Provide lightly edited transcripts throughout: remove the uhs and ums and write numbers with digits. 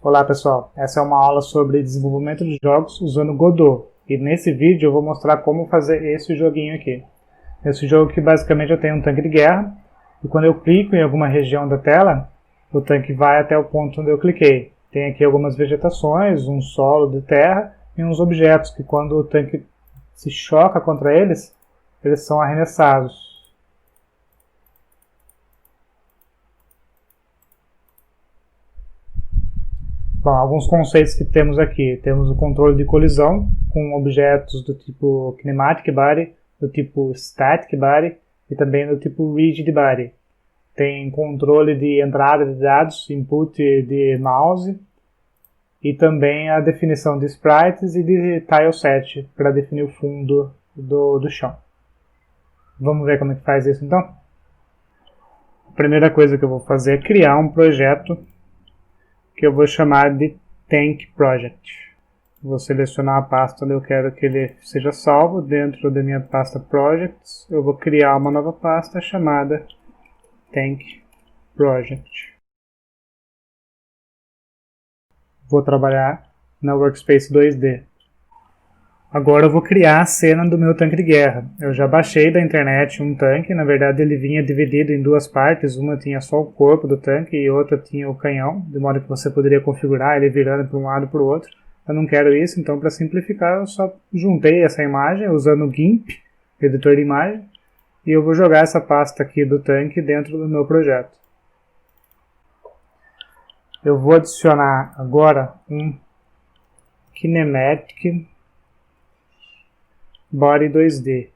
Olá pessoal, essa é uma aula sobre desenvolvimento de jogos usando Godot. E nesse vídeo eu vou mostrar como fazer esse joguinho aqui. Esse jogo que basicamente eu tenho um tanque de guerra, e quando eu clico em alguma região da tela, o tanque vai até o ponto onde eu cliquei. Tem aqui algumas vegetações, um solo de terra e uns objetos que quando o tanque se choca contra eles, eles são arremessados. Bom, alguns conceitos que temos aqui. Temos o controle de colisão com objetos do tipo Kinematic Body, do tipo Static Body e também do tipo Rigid Body. Tem controle de entrada de dados, input de mouse e também a definição de sprites e de tileset para definir o fundo do chão. Vamos ver como é que faz isso então? A primeira coisa que eu vou fazer é criar um projeto que eu vou chamar de Tank Project. Vou selecionar a pasta onde eu quero que ele seja salvo. Dentro da minha pasta Projects, eu vou criar uma nova pasta chamada Tank Project. Vou trabalhar na Workspace 2D. Agora eu vou criar a cena do meu tanque de guerra. Eu já baixei da internet um tanque, na verdade ele vinha dividido em duas partes, uma tinha só o corpo do tanque e outra tinha o canhão, de modo que você poderia configurar ele virando para um lado e para o outro. Eu não quero isso, então para simplificar eu só juntei essa imagem usando o GIMP, editor de imagem, e eu vou jogar essa pasta aqui do tanque dentro do meu projeto. Eu vou adicionar agora um Kinematic Body 2D.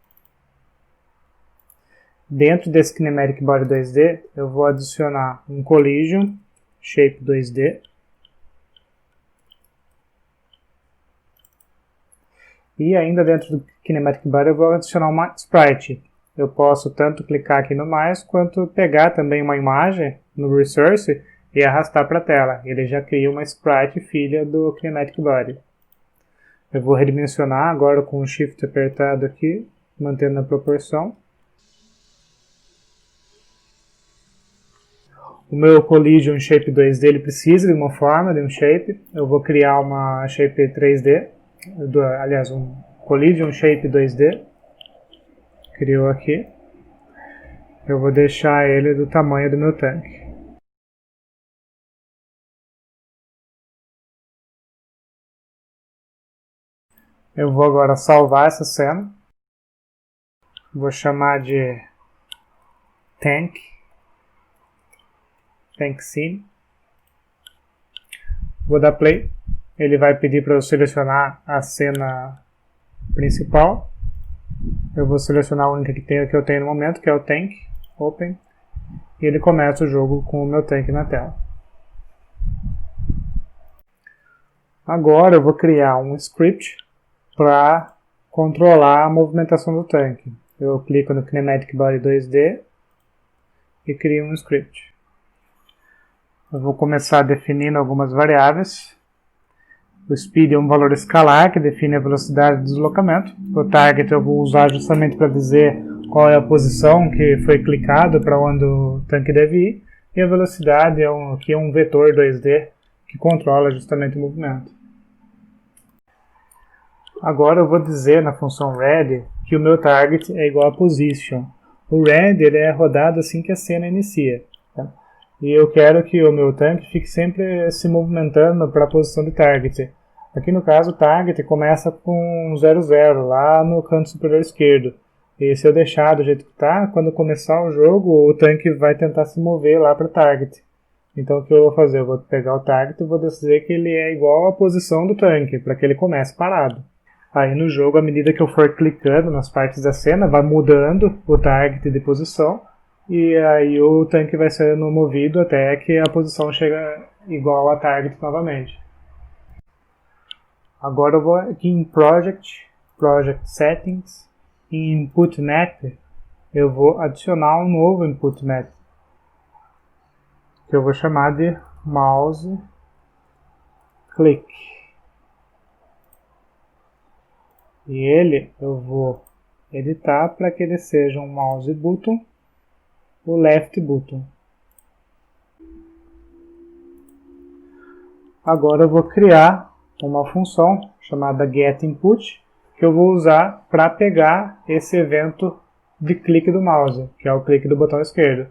Dentro desse Kinematic Body 2D, eu vou adicionar um Collision Shape 2D. E ainda dentro do Kinematic Body eu vou adicionar uma Sprite. Eu posso tanto clicar aqui no mais, quanto pegar também uma imagem no Resource e arrastar para a tela. Ele já cria uma Sprite filha do Kinematic Body. Eu vou redimensionar agora com o Shift apertado aqui, mantendo a proporção. O meu Collision Shape 2D ele precisa de uma forma, de um shape. Eu vou criar uma Shape 3D, aliás, um Collision Shape 2D. Criou aqui. Eu vou deixar ele do tamanho do meu tanque. Eu vou agora salvar essa cena. Vou chamar de Tank Scene. Vou dar play. Ele vai pedir para eu selecionar a cena principal. Eu vou selecionar a única que eu tenho no momento, que é o Tank. Open. E ele começa o jogo com o meu tanque na tela. Agora eu vou criar um script para controlar a movimentação do tanque. Eu clico no Kinematic Body 2D e crio um script. Eu vou começar definindo algumas variáveis. O speed é um valor escalar que define a velocidade de deslocamento. O target eu vou usar justamente para dizer qual é a posição que foi clicado para onde o tanque deve ir. E a velocidade aqui é um vetor 2D que controla justamente o movimento. Agora eu vou dizer na função ready que o meu target é igual a position. O ready ele é rodado assim que a cena inicia. Tá? E eu quero que o meu tanque fique sempre se movimentando para a posição de target. Aqui no caso o target começa com 00 lá no canto superior esquerdo. E se eu deixar do jeito que está, quando começar o jogo o tanque vai tentar se mover lá para target. Então o que eu vou fazer? Eu vou pegar o target e vou dizer que ele é igual à posição do tanque, para que ele comece parado. Aí no jogo, à medida que eu for clicando nas partes da cena, vai mudando o target de posição e aí o tanque vai sendo movido até que a posição chega igual a target novamente. Agora eu vou aqui em Project Settings, em Input Map, eu vou adicionar um novo Input Map, que eu vou chamar de Mouse Click. E ele eu vou editar para que ele seja um mouse button, o left button. Agora eu vou criar uma função chamada getInput, que eu vou usar para pegar esse evento de clique do mouse, que é o clique do botão esquerdo.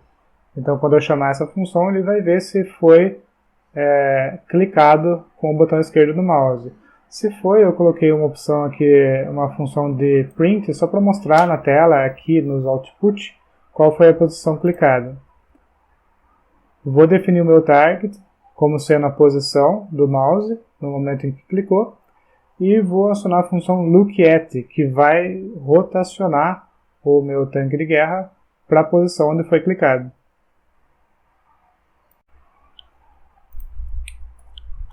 Então, quando eu chamar essa função, ele vai ver se foi clicado com o botão esquerdo do mouse. Se foi, eu coloquei uma opção aqui, uma função de print, só para mostrar na tela, aqui nos output, qual foi a posição clicada. Vou definir o meu target como sendo a posição do mouse no momento em que clicou, e vou acionar a função lookAt, que vai rotacionar o meu tanque de guerra para a posição onde foi clicado.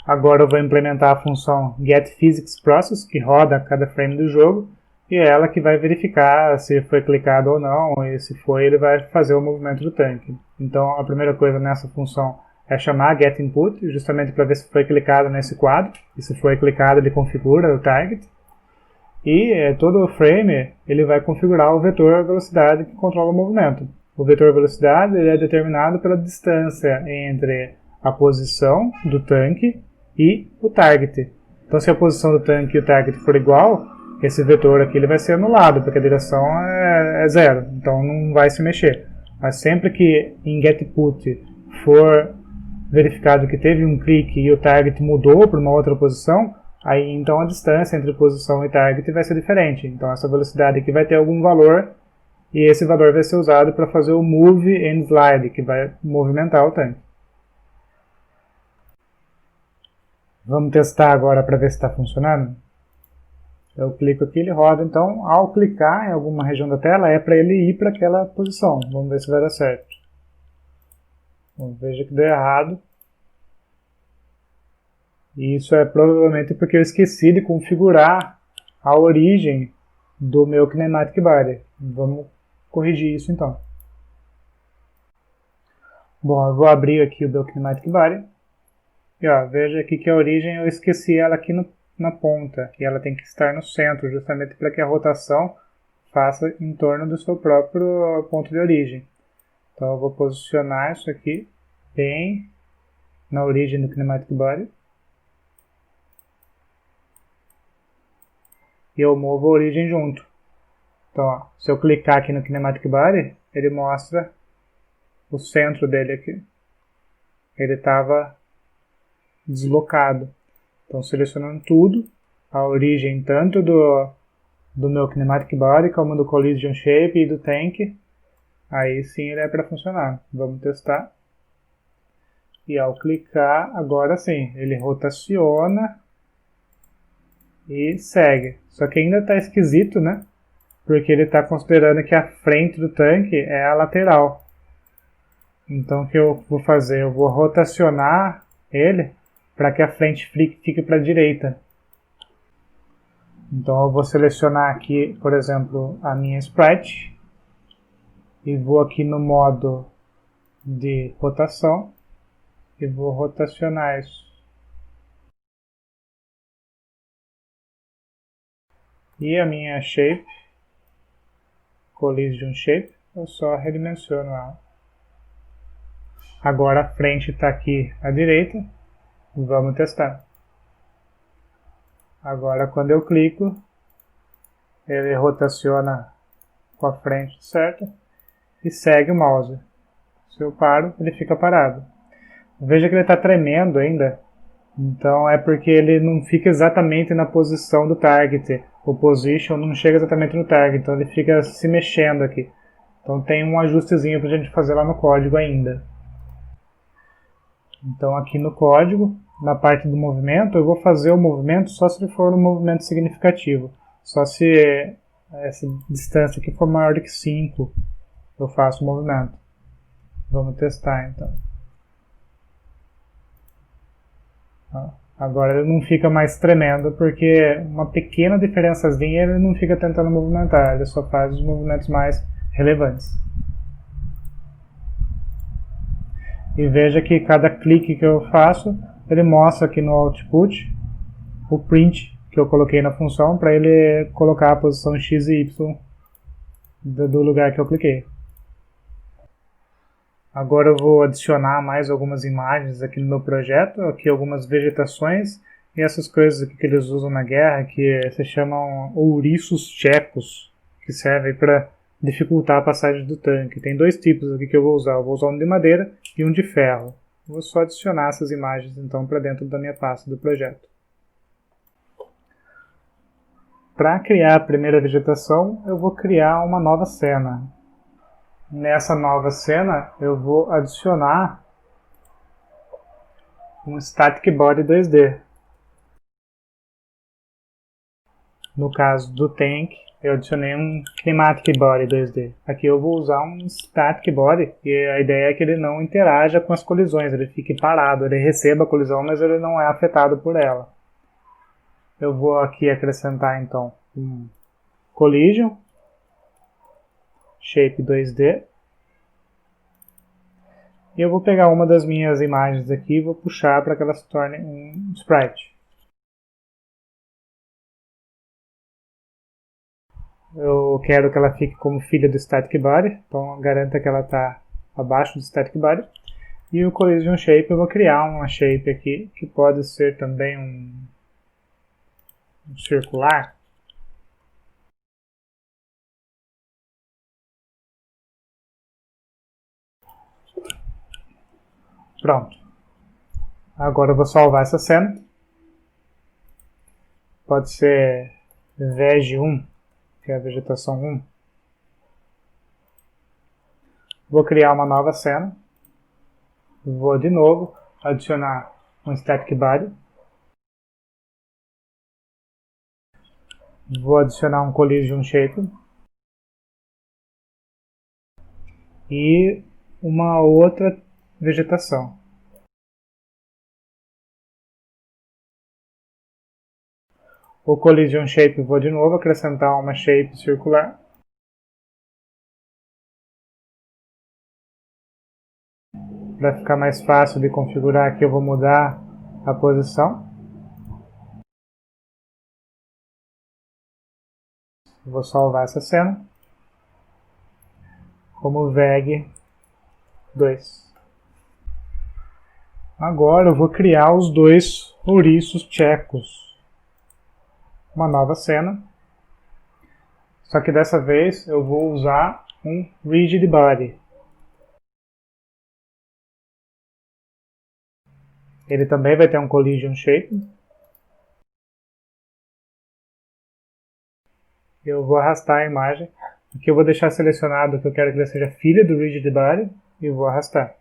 Agora eu vou implementar a função getPhysicsProcess, que roda a cada frame do jogo, e é ela que vai verificar se foi clicado ou não, e se foi, ele vai fazer o movimento do tanque. Então a primeira coisa nessa função é chamar getInput, justamente para ver se foi clicado nesse quadro, e se foi clicado ele configura o target. E todo o frame ele vai configurar o vetor velocidade que controla o movimento. O vetor velocidade ele é determinado pela distância entre a posição do tanque e o target. Então se a posição do tanque e o target for igual, esse vetor aqui ele vai ser anulado, porque a direção é zero, então não vai se mexer. Mas sempre que em getPut for verificado que teve um clique e o target mudou para uma outra posição, aí então a distância entre posição e target vai ser diferente. Então essa velocidade aqui vai ter algum valor, e esse valor vai ser usado para fazer o move and slide, que vai movimentar o tanque. Vamos testar agora para ver se está funcionando. Eu clico aqui, ele roda. Então, ao clicar em alguma região da tela, é para ele ir para aquela posição. Vamos ver se vai dar certo. Veja que deu errado. E isso é provavelmente porque eu esqueci de configurar a origem do meu Kinematic Body. Vamos corrigir isso então. Bom, eu vou abrir aqui o meu Kinematic Body. E ó, veja aqui que a origem eu esqueci ela aqui na ponta. E ela tem que estar no centro, justamente para que a rotação faça em torno do seu próprio ponto de origem. Então eu vou posicionar isso aqui bem na origem do Kinematic Body. E eu movo a origem junto. Então, ó, se eu clicar aqui no Kinematic Body, ele mostra o centro dele aqui. Ele estava deslocado. Então, selecionando tudo, a origem tanto do meu Kinematic Body, como do Collision Shape e do Tank, aí sim ele é para funcionar. Vamos testar. E ao clicar, agora sim, ele rotaciona e segue. Só que ainda está esquisito, né? Porque ele está considerando que a frente do tanque é a lateral. Então o que eu vou fazer? Eu vou rotacionar ele para que a frente fique para a direita. Então eu vou selecionar aqui, por exemplo, a minha sprite e vou aqui no modo de rotação e vou rotacionar isso. E a minha shape, Collision Shape, eu só redimensiono ela. Agora a frente está aqui à direita, vamos testar. Agora quando eu clico, ele rotaciona com a frente certa e segue o mouse. Se eu paro, ele fica parado. Veja que ele está tremendo ainda, então é porque ele não fica exatamente na posição do target. O position não chega exatamente no target, então ele fica se mexendo aqui. Então tem um ajustezinho para a gente fazer lá no código ainda. Então aqui no código, na parte do movimento, eu vou fazer o movimento só se ele for um movimento significativo. Só se essa distância aqui for maior do que 5, eu faço o movimento. Vamos testar então. Agora ele não fica mais tremendo, porque uma pequena diferençazinha ele não fica tentando movimentar, ele só faz os movimentos mais relevantes. E veja que cada clique que eu faço, ele mostra aqui no output o print que eu coloquei na função para ele colocar a posição x e y do lugar que eu cliquei. Agora eu vou adicionar mais algumas imagens aqui no meu projeto, aqui algumas vegetações e essas coisas aqui que eles usam na guerra, que se chamam ouriços tchecos, que servem para dificultar a passagem do tanque. Tem dois tipos aqui que eu vou usar. Eu vou usar um de madeira e um de ferro. Vou só adicionar essas imagens então para dentro da minha pasta do projeto. Para criar a primeira vegetação, eu vou criar uma nova cena. Nessa nova cena, eu vou adicionar um Static Body 2D. No caso do Tank, eu adicionei um Kinematic Body 2D. Aqui eu vou usar um Static Body, e a ideia é que ele não interaja com as colisões, ele fique parado, ele receba a colisão, mas ele não é afetado por ela. Eu vou aqui acrescentar então um Collision, Shape 2D, e eu vou pegar uma das minhas imagens aqui e vou puxar para que ela se torne um sprite. Eu quero que ela fique como filha do Static Body, então garanta que ela está abaixo do Static Body. E o Collision Shape eu vou criar uma shape aqui, que pode ser também um circular. Pronto. Agora eu vou salvar essa cena. Pode ser Veg1, que é a vegetação 1. Vou criar uma nova cena. Vou de novo adicionar um Static Body. Vou adicionar um Collision Shape. E uma outra vegetação. O Collision Shape vou de novo acrescentar uma shape circular. Para ficar mais fácil de configurar aqui eu vou mudar a posição. Vou salvar essa cena como VEG 2. Agora eu vou criar os dois ouriços tchecos. Uma nova cena. Só que dessa vez eu vou usar um Rigid Body. Ele também vai ter um Collision Shape. Eu vou arrastar a imagem. Aqui eu vou deixar selecionado que eu quero que ele seja filho do Rigid Body e vou arrastar.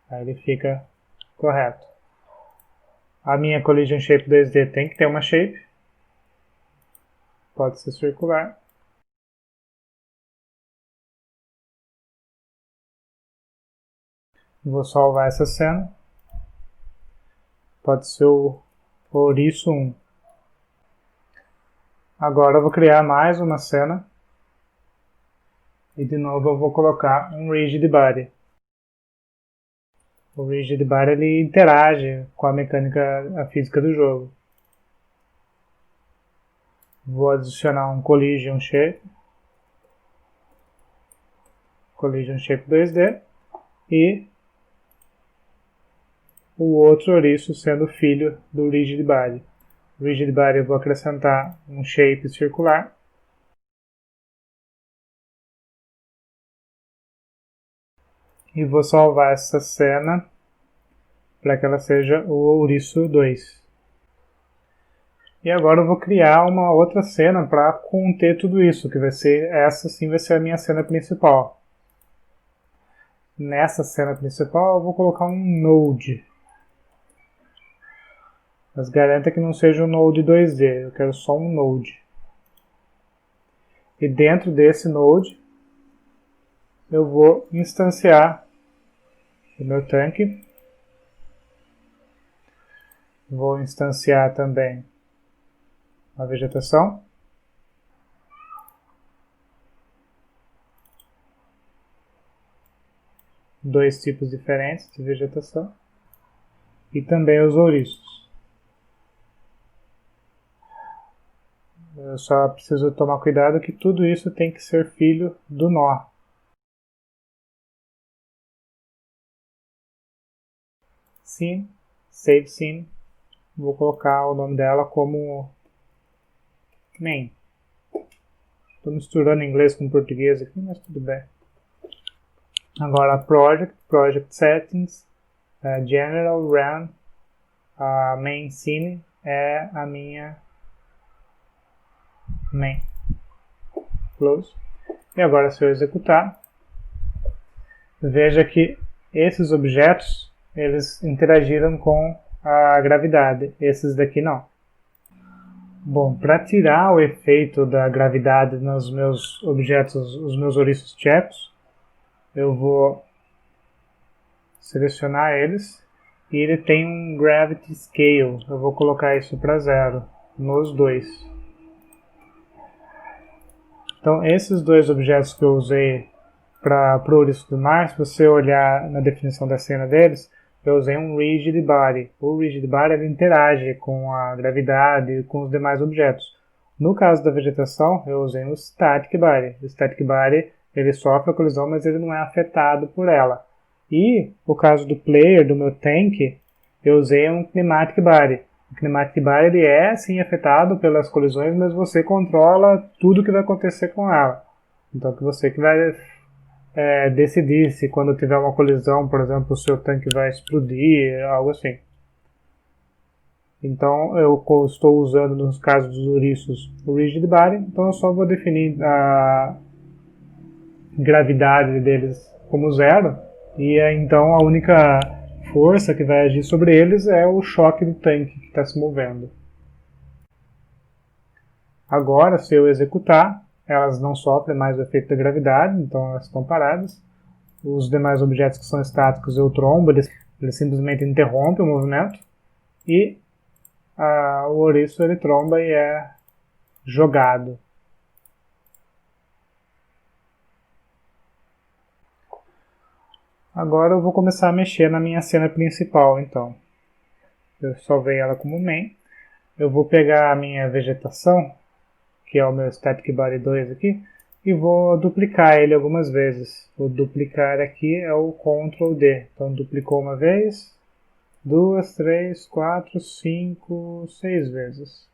Aí ele fica correto. A minha Collision Shape 2D tem que ter uma shape. Pode ser circular. Vou salvar essa cena. Pode ser o ouriço 1. Agora eu vou criar mais uma cena. E de novo eu vou colocar um Rigid Body. O Rigid Body ele interage com a mecânica, a física do jogo. Vou adicionar um Collision Shape. Collision Shape 2D. E o outro ouriço sendo filho do Rigid Body. O Rigid Body eu vou acrescentar um Shape circular. E vou salvar essa cena para que ela seja o ouriço 2. E agora eu vou criar uma outra cena para conter tudo isso, que vai ser essa sim vai ser a minha cena principal. Nessa cena principal eu vou colocar um Node. Mas garanta que não seja um Node 2D, eu quero só um Node. E dentro desse Node eu vou instanciar o meu tanque. Vou instanciar também a vegetação. Dois tipos diferentes de vegetação. E também os ouriços. Eu só preciso tomar cuidado que tudo isso tem que ser filho do nó. scene, save scene. Vou colocar o nome dela como main. Estou misturando inglês com português aqui, mas tudo bem. Agora project settings, general run, a main scene é a minha main. Close. E agora se eu executar, veja que esses objetos eles interagiram com a gravidade, esses daqui não. Bom, para tirar o efeito da gravidade nos meus objetos, os meus ouriços tchecos, eu vou selecionar eles e ele tem um Gravity Scale. Eu vou colocar isso para 0 nos dois. Então, esses dois objetos que eu usei para o ouriço do mar, se você olhar na definição da cena deles, eu usei um Rigid Body. O Rigid Body ele interage com a gravidade e com os demais objetos. No caso da vegetação, eu usei um Static Body. O Static Body ele sofre a colisão, mas ele não é afetado por ela. E o caso do player, do meu tank, eu usei um Kinematic Body. O Kinematic Body ele é sim afetado pelas colisões, mas você controla tudo que vai acontecer com ela. Então que você que vai decidir se quando tiver uma colisão, por exemplo, o seu tanque vai explodir, algo assim. Então eu estou usando nos casos dos ouriços o Rigid Body, então eu só vou definir a gravidade deles como 0, e então a única força que vai agir sobre eles é o choque do tanque que está se movendo. Agora, se eu executar, elas não sofrem mais o efeito da gravidade, então elas estão paradas. Os demais objetos que são estáticos eu trombo, eles simplesmente interrompem o movimento. E o ouriço ele tromba e é jogado. Agora eu vou começar a mexer na minha cena principal, então. Eu salvei ela como main. Eu vou pegar a minha vegetação, que é o meu Static Body 2 aqui, e vou duplicar ele algumas vezes. Vou duplicar aqui é o Ctrl D. Então duplicou uma vez, 2, 3, 4, 5, 6 vezes.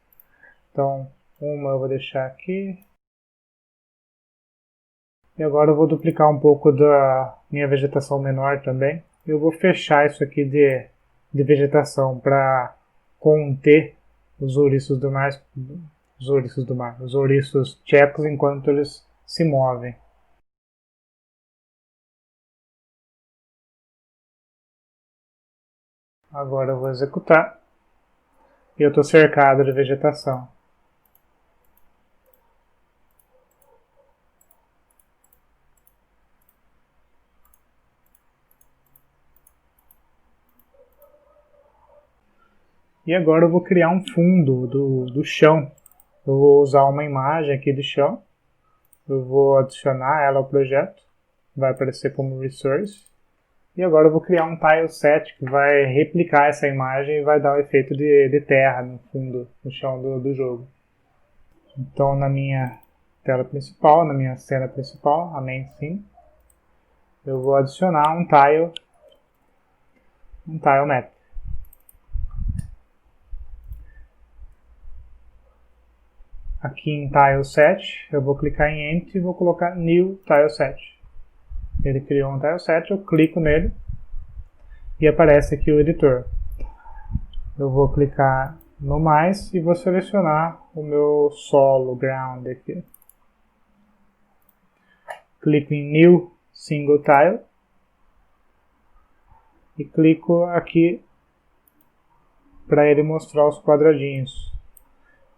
Então uma eu vou deixar aqui. E agora eu vou duplicar um pouco da minha vegetação menor também. Eu vou fechar isso aqui de vegetação para conter os ouriços do mar, os ouriços tchecos enquanto eles se movem. Agora eu vou executar. E eu estou cercado de vegetação. E agora eu vou criar um fundo do chão. Eu vou usar uma imagem aqui do chão. Eu vou adicionar ela ao projeto. Vai aparecer como resource. E agora eu vou criar um tileset que vai replicar essa imagem e vai dar o efeito de terra no fundo, no chão do jogo. Então na minha tela principal, na minha cena principal, a main scene, eu vou adicionar um tile map. Aqui em tileset, eu vou clicar em Empty e vou colocar New Tileset. Ele criou um tileset, eu clico nele e aparece aqui o editor. Eu vou clicar no mais e vou selecionar o meu solo ground aqui. Clico em New Single Tile e clico aqui para ele mostrar os quadradinhos.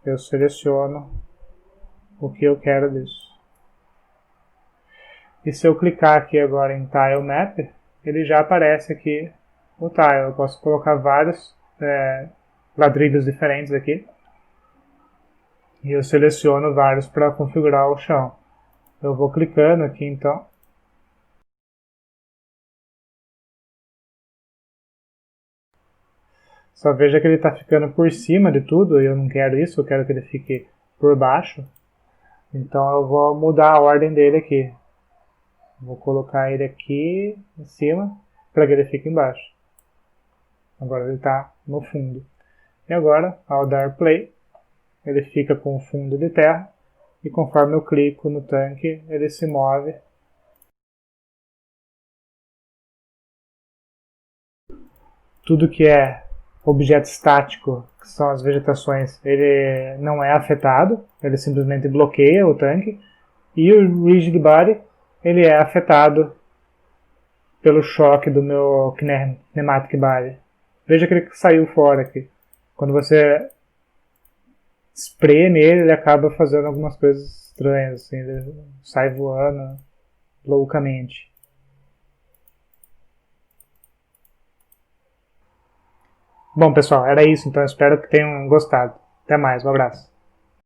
Eu seleciono o que eu quero disso. E se eu clicar aqui agora em Tile Map, ele já aparece aqui o tile. Eu posso colocar vários ladrilhos diferentes aqui. E eu seleciono vários para configurar o chão. Eu vou clicando aqui então. Só veja que ele está ficando por cima de tudo, e eu não quero isso, eu quero que ele fique por baixo. Então eu vou mudar a ordem dele aqui. Vou colocar ele aqui em cima, para que ele fique embaixo. Agora ele está no fundo. E agora, ao dar play, ele fica com o fundo de terra e conforme eu clico no tanque, ele se move. Tudo que é objeto estático, que são as vegetações, ele não é afetado, ele simplesmente bloqueia o tanque. E o Rigid Body, ele é afetado pelo choque do meu Kinematic Body. Veja que ele saiu fora aqui. Quando você spray nele, ele acaba fazendo algumas coisas estranhas, assim, ele sai voando loucamente. Bom, pessoal, era isso, então espero que tenham gostado. Até mais, um abraço.